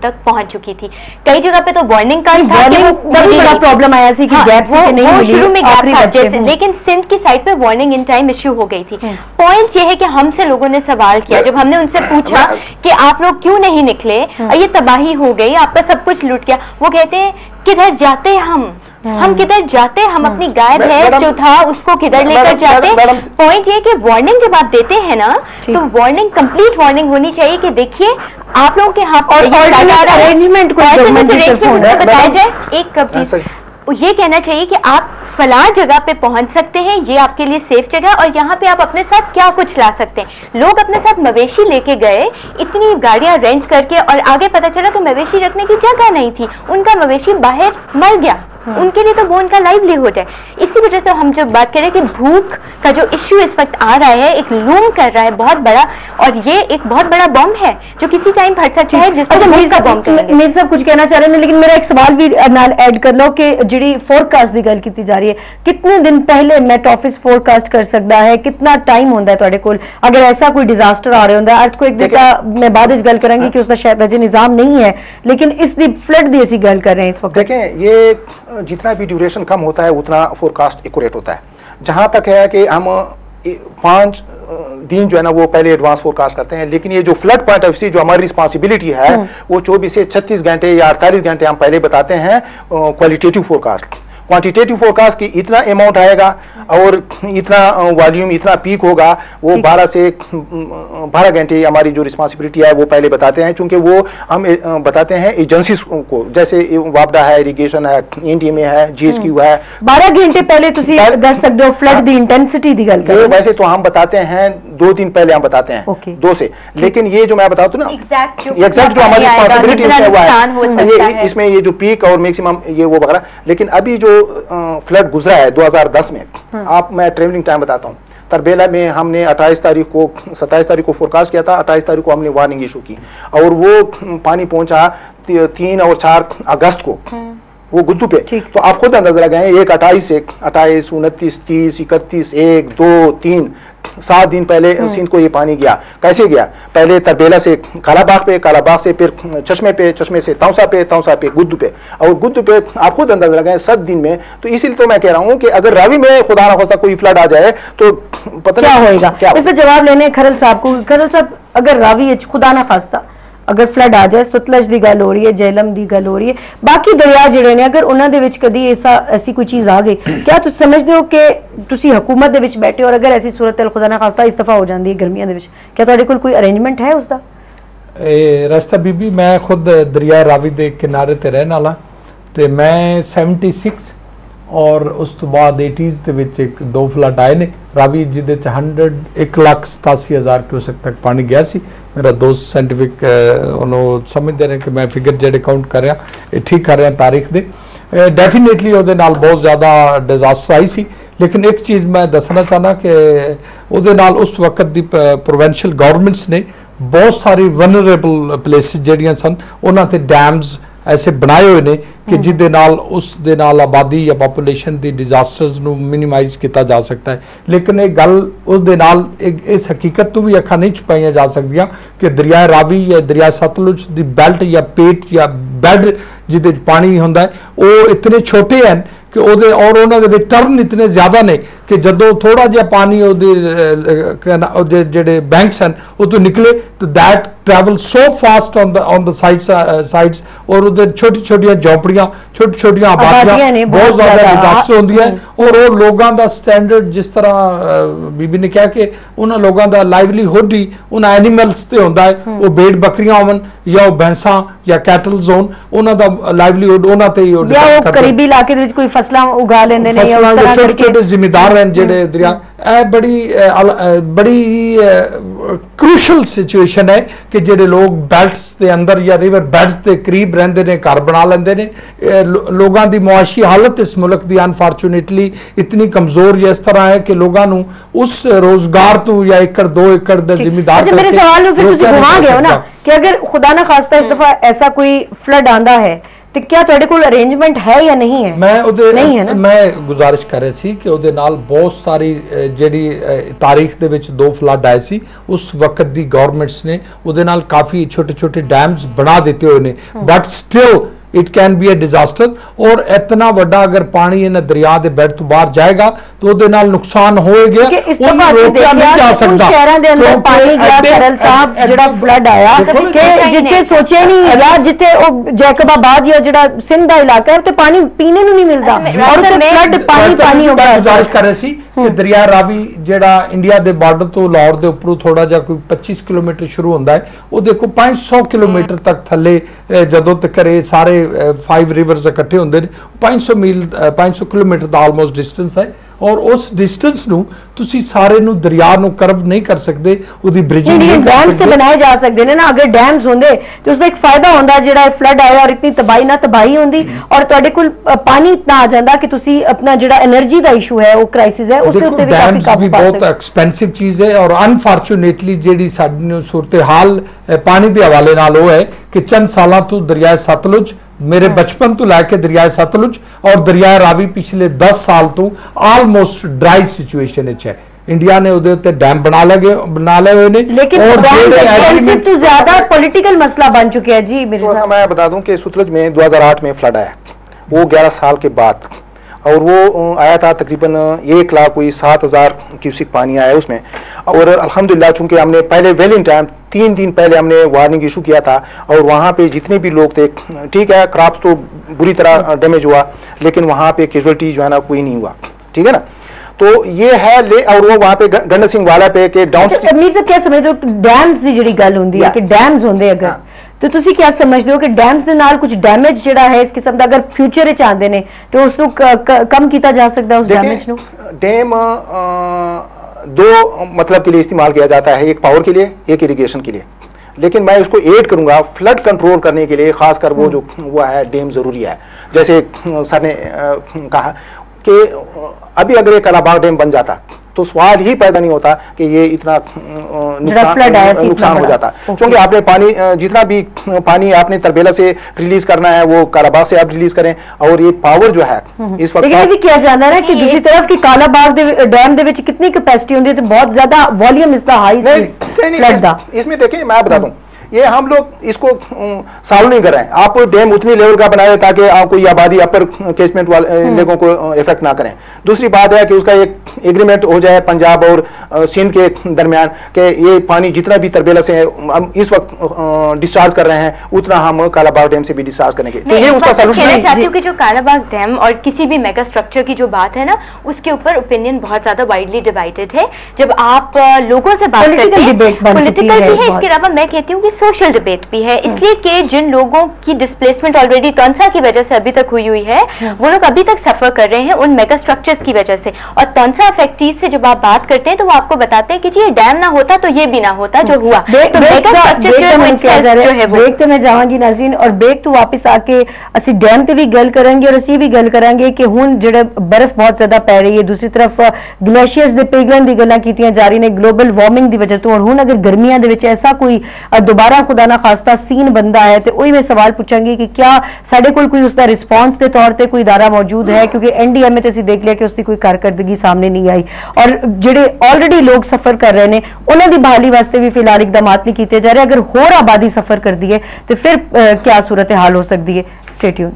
तक पहुंच चुकी थी। कई जगह पे तो वार्निंग का प्रॉब्लम आया सी कि गैप से नहीं मिली, शुरू में गैप था जैसे, लेकिन सिंध की साइड पे वार्निंग इन टाइम इश्यू हो गई थी। पॉइंट ये है कि हमसे लोगों ने सवाल किया जब हमने उनसे पूछा कि आप लोग क्यों नहीं निकले, ये तबाही हो गई, आपका सब कुछ लूट गया। वो कहते हैं किधर जाते हम किधर जाते, हम अपनी गाय भैंस जो था उसको किधर लेकर जाते। पॉइंट ये कि वार्निंग जब आप देते हैं ना तो वार्निंग, कंप्लीट वार्निंग होनी चाहिए कि देखिए आप लोगों के हाथ और अरेंजमेंट बताया जाए। एक ये कहना चाहिए कि आप फलां जगह पे पहुंच सकते हैं, ये आपके लिए सेफ जगह, और यहाँ पे आप अपने साथ क्या कुछ ला सकते हैं। लोग अपने साथ मवेशी लेके गए, इतनी गाड़ियां रेंट करके, और आगे पता चला कि मवेशी रखने की जगह नहीं थी, उनका मवेशी बाहर मर गया। उनके लिए तो वो उनका लाइवलीहुड है। इसी वजह से हम जो बात करें कि भूख का जो इश्यू इस वक्त आ रहा है, एक लूम कर रहा है बहुत बड़ा, और ये एक बहुत बड़ा बॉम्ब है जो किसी टाइम फट सकता है, जिसको मेरे साहब कुछ कहना चाह रहे हैं, लेकिन मेरा एक सवाल भी ऐड कर लो कि जी फोरकास्ट की गल की जा रही है, कितने दिन पहले मैट ऑफिस फोरकास्ट कर सकता है, कितना टाइम होता है तुहाडे कोल अगर ऐसा कोई डिजास्टर आ रहा होता है। अर्थक्वेक दा मैं बाद में गल करांगी कि उसका शायद अजे निजाम नहीं है, लेकिन इस दी फ्लड दी असी गल कर रहे हैं इस वक्त। देखें, ये जितना भी ड्यूरेशन कम होता है उतना फोरकास्ट एक्यूरेट होता है। जहां तक है कि हम 5 दिन जो है ना वो पहले एडवांस फोरकास्ट करते हैं, लेकिन ये जो फ्लड पॉइंट ऑफ व्यू जो हमारी रिस्पांसिबिलिटी है वो 24 से 36 घंटे या 48 घंटे हम पहले बताते हैं क्वालिटेटिव फोरकास्ट। क्वांटिटेटिव फोरकास्ट की इतना अमाउंट आएगा और इतना वॉल्यूम, इतना पीक होगा, वो 12 से 12 घंटे हमारी जो रिस्पांसिबिलिटी है वो पहले बताते हैं, क्योंकि वो हम बताते हैं एजेंसीज को, जैसे वापडा है, इरिगेशन है, इंडी में है, जीएचक्यू है। 12 घंटे पहले तुसी दस सकते हो फ्लड दी इंटेंसिटी दी गल कर। वैसे तो हम बताते हैं 2 दिन पहले हम बताते हैं 2 से, लेकिन ये जो मैं बताता हूँ ना एग्जैक्ट जो हमारी रिस्पांसिबिलिटी है इसमें ये जो पीक और मैक्सिमम ये वो वगैरह। लेकिन अभी जो फ्लड गुजरा है 2010 में, मैं ट्रेवलिंग टाइम बताता हूँ। तरबेला में हमने 27 तारीख को फोरकास्ट किया था, 28 तारीख को हमने वार्निंग इशू की, और वो पानी पहुंचा 3 और 4 अगस्त को वो गुद्दू पे। तो आप खुद अंदाजा लगाएं, 28, 29, 30, 31, 1, 2, 3, 7 दिन पहले सिंध को ये पानी गया। कैसे गया? पहले तरबेला से कालाबाग पे, कालाबाग से फिर चश्मे पे, चश्मे से तौसा पे, गुद्दू पे, और गुद्दू पे आप खुद अंदाजा लगाएं 7 दिन में। तो इसीलिए तो मैं कह रहा हूं कि अगर रावी में खुदा ना खास्ता कोई फ्लड आ जाए तो पता क्या होगा। इसका जवाब लेने खरल साहब को। खरल साहब, अगर रावी खुदा ना खास्ता अगर फ्लड आ जाए, सतलज की गल हो रही है, झेलम की गल हो रही है, बाकी दरिया जिहड़े ने अगर उन्होंने कदी ऐसी कोई चीज आ गई, क्या तुम समझते हो कि तुसी हुकूमत दे विच बैठे हो और अगर ऐसी सूरत खुदा ना खास्ता इस दफा हो जाती है गर्मियों के, क्या तुहाडे कोल कोई अरेंजमेंट है उसका? रास्ता बीबी, मैं खुद दरिया रावी के किनारे ते रहने वाला, तो मैं 76 और उस तो बाद 80s ਦੇ ਵਿੱਚ 2 फ्लड आए ने रावी जिहदे 1,87,000 क्यूसेक तक पानी गया सी। मेरा दोस्त साइंटिफिक उन्होंने समझते हैं कि मैं फिगर जेडे काउंट कर रहा ये ठीक कर रहा तारीख दे। डेफिनेटली ਉਹਦੇ ਨਾਲ बहुत ज़्यादा डिजास्टर आई सी, लेकिन एक चीज़ मैं दसना चाहना कि ਉਹਦੇ ਨਾਲ उस वक्त की प्रोवेंशियल गवर्नमेंट्स ने बहुत सारी वनरेबल प्लेसिस ਜਿਹੜੀਆਂ सन ਉਹਨਾਂ ਤੇ डैम्स ऐसे बनाए हुए ने कि जिहदे नाल उस दे नाल आबादी या पॉपूलेशन दी डिजास्टर्स नू मिनिमाइज किया जा सकता है। लेकिन ये गल उस दे नाल इस हकीकत तो भी अखा नहीं छुपाई जा सकदियां कि दरिया रावी या दरिया सतलुज दी बेल्ट या पेट या बैड जिहदे पानी हुंदा है वो इतने छोटे हैं कि ओदे और उन्होंने टर्न इतने ज्यादा ने कि जदों थोड़ा जिहा पानी जेडे बैंक्स हैं वो तो निकले तो that travel so fast on the sides और उधर छोटी छोटी झोपड़ियां, छोटी छोटी आबादियां बहुत ज्यादा डिजास्टर होंदी है। और वो लोगों का स्टैंडर्ड जिस तरह बीबी ने कहा कि उन्होंने लोगों का लाइवलीहुड ही उन एनिमल्स ते होंदा है, वो भेड़ बकरियां होवन या भैंसा या कैटल जोन, उन्हों का लाइवलीहुड उन्हों ते ही करीबी इलाके में कोई फसलां उगा लेंदे ने या छोटे छोटे जिम्मेदार हैं जेडे दरिया। बड़ी क्रूशल सिचुएशन है कि जेडे लोग बेल्ट्स के अंदर या रिवर बेड्स के करीब रहंदे ने, घर बना लेंदे ने। लोगों की मुआशी हालत इस मुल्क की अनफॉर्चुनेटली इतनी कमजोर या इस तरह है कि लोगों को उस रोजगार तो या 1-2 एकड़ का जिम्मेदार मेरे सवाल फिर तुसी घुमा गए हो ना कि अगर खुदा ना खास्ता इस दफा ऐसा कोई फ्लड आंदा है ਤੇ ਕਿਆ ਤੁਹਾਡੇ ਕੋਲ ਅਰੇਂਜਮੈਂਟ ਹੈ ਜਾਂ ਨਹੀਂ ਹੈ? ਨਹੀਂ ਹੈ ਨਾ। ਮੈਂ ਗੁਜ਼ਾਰਿਸ਼ ਕਰ ਰਿਹਾ ਸੀ ਕਿ ਉਹਦੇ ਨਾਲ ਬਹੁਤ ਸਾਰੀ ਜਿਹੜੀ ਤਾਰੀਖ ਦੇ ਵਿੱਚ 2 ਫਲੱਡ ਆਏ ਸੀ, ਉਸ ਵਕਤ ਦੀ ਗਵਰਨਮੈਂਟਸ ਨੇ ਉਹਦੇ ਨਾਲ ਕਾਫੀ ਛੋਟੇ ਛੋਟੇ ਡੈਮਸ ਬਣਾ ਦਿੱਤੇ ਹੋਏ ਨੇ, but still it can be A disaster. और इतना वड्डा अगर पानी इन दरिया के बेड तो बाहर जाएगा तो ਉਹਦੇ ਨਾਲ ਨੁਕਸਾਨ ਹੋਏਗਾ, ਉਹਨੂੰ ਰੋਕਿਆ ਨਹੀਂ ਜਾ ਸਕਦਾ। ਸ਼ਹਿਰਾਂ ਦੇ ਅੰਦਰ ਪਾਣੀ ਗਿਆ ਖਰਲ ਸਾਹਿਬ ਜਿਹੜਾ ਫਲੱਡ ਆਇਆ ਕਿ ਜਿੱਥੇ ਸੋਚਿਆ ਨਹੀਂ ਹੈਗਾ, ਜਿੱਥੇ ਉਹ ਜੈਕਬਾਬਾਦ ਜਾਂ ਜਿਹੜਾ ਸਿੰਧ ਦਾ ਇਲਾਕਾ ਹੈ ਉੱਥੇ ਪਾਣੀ ਪੀਣੇ ਨੂੰ ਨਹੀਂ ਮਿਲਦਾ ਔਰ ਉੱਥੇ ਫਲੱਡ ਪਾਣੀ ਹੋ ਗਿਆ। ਗੁਜ਼ਾਰਿਸ਼ ਕਰ ਰਹੇ ਸੀ ਕਿ ਦਰਿਆ ਰਾਵੀ ਜਿਹੜਾ ਇੰਡੀਆ ਦੇ ਬਾਰਡਰ ਤੋਂ ਲਾਹੌਰ ਦੇ ਉੱਪਰੋਂ ਥੋੜਾ ਜਿਹਾ ਕੋਈ 25 ਕਿਲੋਮੀਟਰ ਸ਼ੁਰੂ ਹੁੰਦਾ ਹੈ, ਉਹ ਦੇਖੋ 500 ਕਿਲੋਮੀਟਰ ਤੱਕ ਥੱਲੇ ਜਦੋਂ ਤੱਕ ਇਹ ਸਾਰੇ 5 ਰਿਵਰਸ ਇਕੱਠੇ ਹੁੰਦੇ ਨੇ, 500 ਮੀਲ 500 ਕਿਲੋਮੀਟਰ ਦਾ ਆਲਮੋਸਟ ਡਿਸਟੈਂਸ ਹੈ। और उस डिस्टेंस ਨੂੰ ਤੁਸੀਂ ਸਾਰੇ ਨੂੰ ਦਰਿਆ ਨੂੰ ਕਰਵ ਨਹੀਂ ਕਰ ਸਕਦੇ, ਉਹਦੀ ਬ੍ਰਿਜਿੰਗ ਨਹੀਂ ਕਰ ਡੈਮਸ ਤੇ ਬਣਾਏ ਜਾ ਸਕਦੇ ਨੇ ਨਾ। ਅਗਰ ਡੈਮਸ ਹੁੰਦੇ ਤੇ ਉਸ ਦਾ ਇੱਕ ਫਾਇਦਾ ਹੁੰਦਾ, ਜਿਹੜਾ ਫਲੱਡ ਆਇਆ ਔਰ ਇਤਨੀ ਤਬਾਹੀ ਨਾ ਤਬਾਹੀ ਹੁੰਦੀ ਔਰ ਤੁਹਾਡੇ ਕੋਲ ਪਾਣੀ ਇਤਨਾ ਆ ਜਾਂਦਾ ਕਿ ਤੁਸੀਂ ਆਪਣਾ ਜਿਹੜਾ એનર્ਜੀ ਦਾ ਇਸ਼ੂ ਹੈ, ਉਹ ਕ੍ਰਾਈਸਿਸ ਹੈ, ਉਸ ਦੇ ਉੱਤੇ ਵੀ ਕਾਫੀ ਕਾਬੂ ਪਾ ਸਕਦੇ। ਬਹੁਤ ਐਕਸਪੈਂਸਿਵ ਚੀਜ਼ ਹੈ ਔਰ ਅਨਫੋਰਚੂਨੇਟਲੀ ਜਿਹੜੀ ਸਾਡੀ ਨੂੰ ਸੂਰਤ-ਏ-ਹਾਲ ਪਾਣੀ ਦੇ ਹਵਾਲੇ ਨਾਲ ਉਹ ਹੈ ਕਿ ਚੰਦ ਸਾਲਾਂ ਤੋਂ ਦਰਿਆ ਸਤਲੁਜ, मेरे बचपन तो लैके दरिया सतलुज और दरिया रावी पिछले 10 साल तो आलमोस्ट ड्राई सिचुएशन है। इंडिया ने उहदे उत्ते डैम बना ले हुए ने, लेकिन एग्रीमेंट तो ज्यादा पॉलिटिकल मसला बन चुके हैं जी। मेरे साथ मैं बता दूं कि सतलुज में 2008 में फ्लड आया, वो 11 साल के बाद, और वो आया था तकरीबन 1,07,000 क्यूसिक पानी आया उसमें। और अल्हम्दुलिल्लाह चूंकि हमने पहले वेल इन टाइम 3 दिन पहले हमने वार्निंग इशू किया था और वहाँ पे जितने भी लोग थे, ठीक है क्रॉप्स तो बुरी तरह डैमेज हुआ लेकिन वहाँ पे कैजुअलिटी जो है ना कोई नहीं हुआ, ठीक है ना। तो ये है और वो वहाँ पे गंडा सिंह वाला पे के डाउन मीर क्या समझते हो डैम्स की जिहड़ी गल हुंदी है कि डैम्स होंदे अगर तो तुसी क्या समझते हो कि डैम्स दे नाल कुछ डैमेज जिहड़ा है इस किस्म दा अगर फ्यूचर विच आंदे ने तो उसनु कम कीता जा सकदा उस डैमेज नु? डैम 2 मतलब के लिए इस्तेमाल किया जाता है, एक पावर के लिए, एक इरिगेशन के लिए। लेकिन मैं उसको ऐड करूंगा फ्लड कंट्रोल करने के लिए, खासकर वो जो हुआ है डैम जरूरी है। जैसे सर ने कहा कि अभी अगर एक कलाबाग डैम बन जाता तो सवाल ही पैदा नहीं होता कि ये इतना नुकसान हो जाता, क्योंकि आपने पानी जितना भी पानी आपने तरबेला से रिलीज करना है वो कालाबाग से आप रिलीज करें। और ये पावर जो है इस वक्त लेकिन भी किया जाना है कि दूसरी तरफ की कालाबाग डैम दे विच कितनी कैपेसिटी होती है, तो बहुत ज्यादा वॉल्यूम इसका हाई फ्लड दा। इसमें देखिए मैं बता दूं, ये हम लोग इसको सॉल्व नहीं कर रहे हैं। आप डैम उतनी लेवल का बनाए ताकि कोई आबादी अपर कैचमेंट वाले लोगों को इफेक्ट ना करें। दूसरी बात है कि उसका एक एग्रीमेंट हो जाए पंजाब और सिंध के दरमियान कि ये पानी जितना भी तरबेला से हम इस वक्त डिस्चार्ज कर रहे हैं उतना हम कालाबाग डैम से भी डिस्चार्ज करेंगे। तो ये उसका सॉल्यूशन है। चाहती हूँ कि जो कालाबाग डैम और किसी भी मेगा स्ट्रक्चर की जो बात है ना, उसके ऊपर ओपिनियन बहुत ज्यादा वाइडली डिवाइडेड है। जब आप लोगों से बात करते हैं, पॉलिटिकल भी है, इसके अलावा मैं कहती हूँ कि सोशल डिबेट भी है, इसलिए कि जिन लोगों की डिस्प्लेसमेंट ऑलरेडी तौनसा की वजह से अभी तक हुई है, वो लोग अभी तक सफर कर रहे हैं उन मेगा स्ट्रक्चर्स की वजह से। और तौनसा अफेक्टीज से जब आप बात करते हैं तो वो आपको बताते हैं कि जी ये डैम ना होता तो ये भी ना होता जो हुआ। तो मेगा स्ट्रक्चर जो है ब्रेक तो मैं जावांगी नाज़रीन, और ब्रेक तो वापस आके असी डैम ते भी गल करेंगे और असी भी गल करेंगे कि हुण जेड़ा बर्फ बहुत ज्यादा पै रही है, दूसरी तरफ ग्लेशियर्स दे पिघलन दी गल्लां कीतियां जा रही ने ग्लोबल वार्मिंग दी वजह तो। और हुण अगर गर्मियां दे विच ऐसा कोई दोबारा खुदा ना खास्ता सीन बनता है तो वही मैं सवाल पूछांगी कि क्या साडे कोल कोई उसका रिस्पॉन्स के तौर पर कोई इदारा मौजूद है, क्योंकि एनडीएमए ते असीं देख लिया कि उसकी कोई कारकर्दगी सामने नहीं आई और जेडे ऑलरेडी लोग सफर कर रहे हैं उन्होंने की बहाली वास्ते भी फिलहाल इकदामात नहीं किए जा रहे। अगर होर आबादी सफर कर दी है तो फिर क्या सूरत हाल हो सकती है? Stay tune.